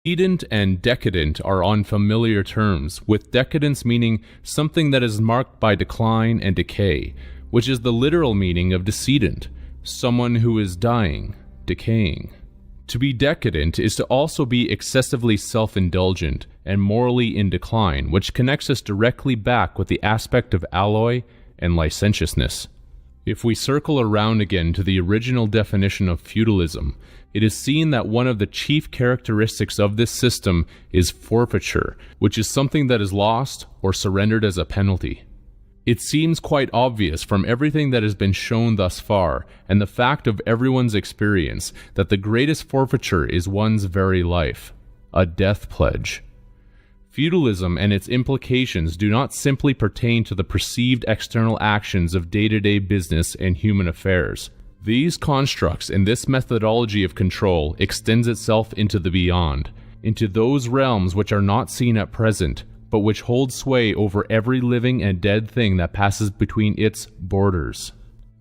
Decadent and decadent are on familiar terms, with decadence meaning something that is marked by decline and decay, which is the literal meaning of decedent, someone who is dying, decaying. To be decadent is to also be excessively self-indulgent and morally in decline, which connects us directly back with the aspect of alloy and licentiousness. If we circle around again to the original definition of feudalism, it is seen that one of the chief characteristics of this system is forfeiture, which is something that is lost or surrendered as a penalty. It seems quite obvious from everything that has been shown thus far, and the fact of everyone's experience, that the greatest forfeiture is one's very life, a death pledge. Feudalism and its implications do not simply pertain to the perceived external actions of day-to-day business and human affairs. These constructs and this methodology of control extends itself into the beyond, into those realms which are not seen at present, but which hold sway over every living and dead thing that passes between its borders.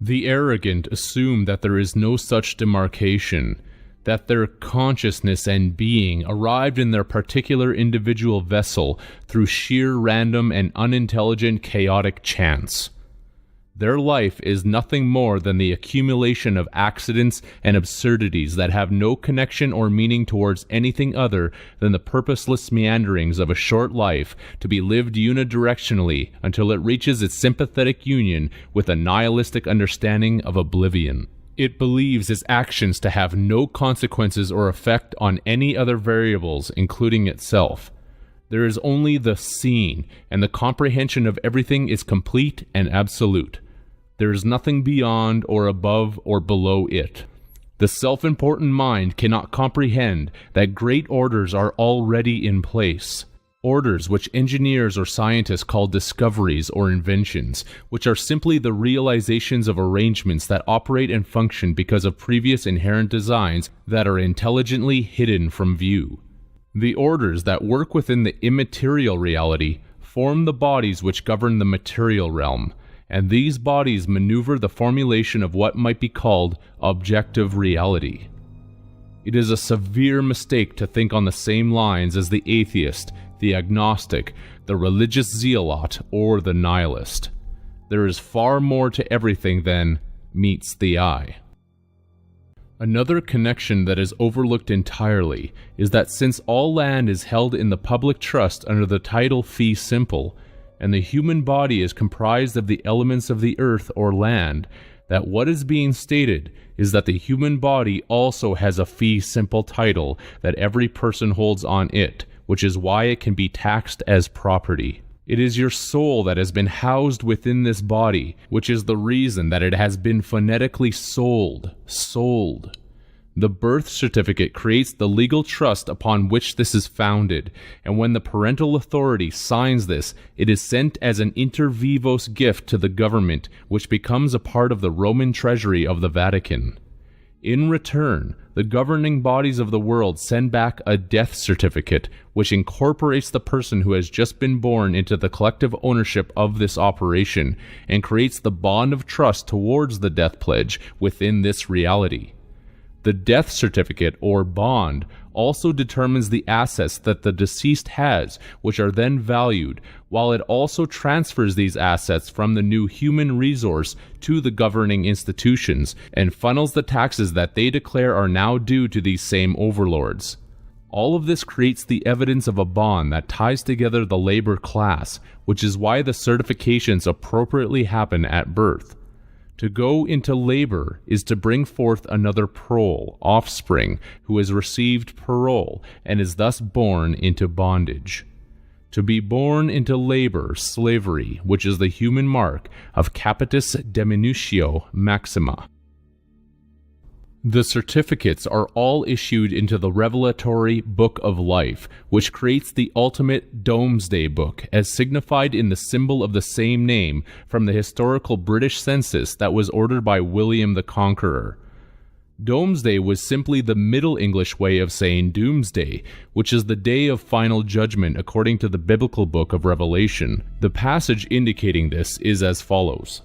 The arrogant assume that there is no such demarcation, that their consciousness and being arrived in their particular individual vessel through sheer random and unintelligent chaotic chance. Their life is nothing more than the accumulation of accidents and absurdities that have no connection or meaning towards anything other than the purposeless meanderings of a short life to be lived unidirectionally until it reaches its sympathetic union with a nihilistic understanding of oblivion. It believes its actions to have no consequences or effect on any other variables, including itself. There is only the seen, and the comprehension of everything is complete and absolute. There is nothing beyond or above or below it. The self-important mind cannot comprehend that great orders are already in place. Orders which engineers or scientists call discoveries or inventions, which are simply the realizations of arrangements that operate and function because of previous inherent designs that are intelligently hidden from view. The orders that work within the immaterial reality form the bodies which govern the material realm, and these bodies maneuver the formulation of what might be called objective reality. It is a severe mistake to think on the same lines as the atheist, the agnostic, the religious zealot, or the nihilist. There is far more to everything than meets the eye. Another connection that is overlooked entirely is that since all land is held in the public trust under the title fee simple, and the human body is comprised of the elements of the earth or land, that what is being stated is that the human body also has a fee simple title that every person holds on it, which is why it can be taxed as property. It is your soul that has been housed within this body, which is the reason that it has been phonetically sold. The birth certificate creates the legal trust upon which this is founded, and when the parental authority signs this, it is sent as an inter vivos gift to the government, which becomes a part of the Roman treasury of the Vatican. In return, the governing bodies of the world send back a death certificate, which incorporates the person who has just been born into the collective ownership of this operation, and creates the bond of trust towards the death pledge within this reality. The death certificate, or bond, also determines the assets that the deceased has, which are then valued, while it also transfers these assets from the new human resource to the governing institutions, and funnels the taxes that they declare are now due to these same overlords. All of this creates the evidence of a bond that ties together the labor class, which is why the certifications appropriately happen at birth. To go into labor is to bring forth another prole, offspring, who has received parole and is thus born into bondage. To be born into labor, slavery, which is the human mark of capitis diminutio maxima. The certificates are all issued into the revelatory Book of Life, which creates the ultimate Domesday Book, as signified in the symbol of the same name from the historical British census that was ordered by William the Conqueror. Domesday was simply the Middle English way of saying Doomsday, which is the day of final judgment according to the biblical book of Revelation. The passage indicating this is as follows.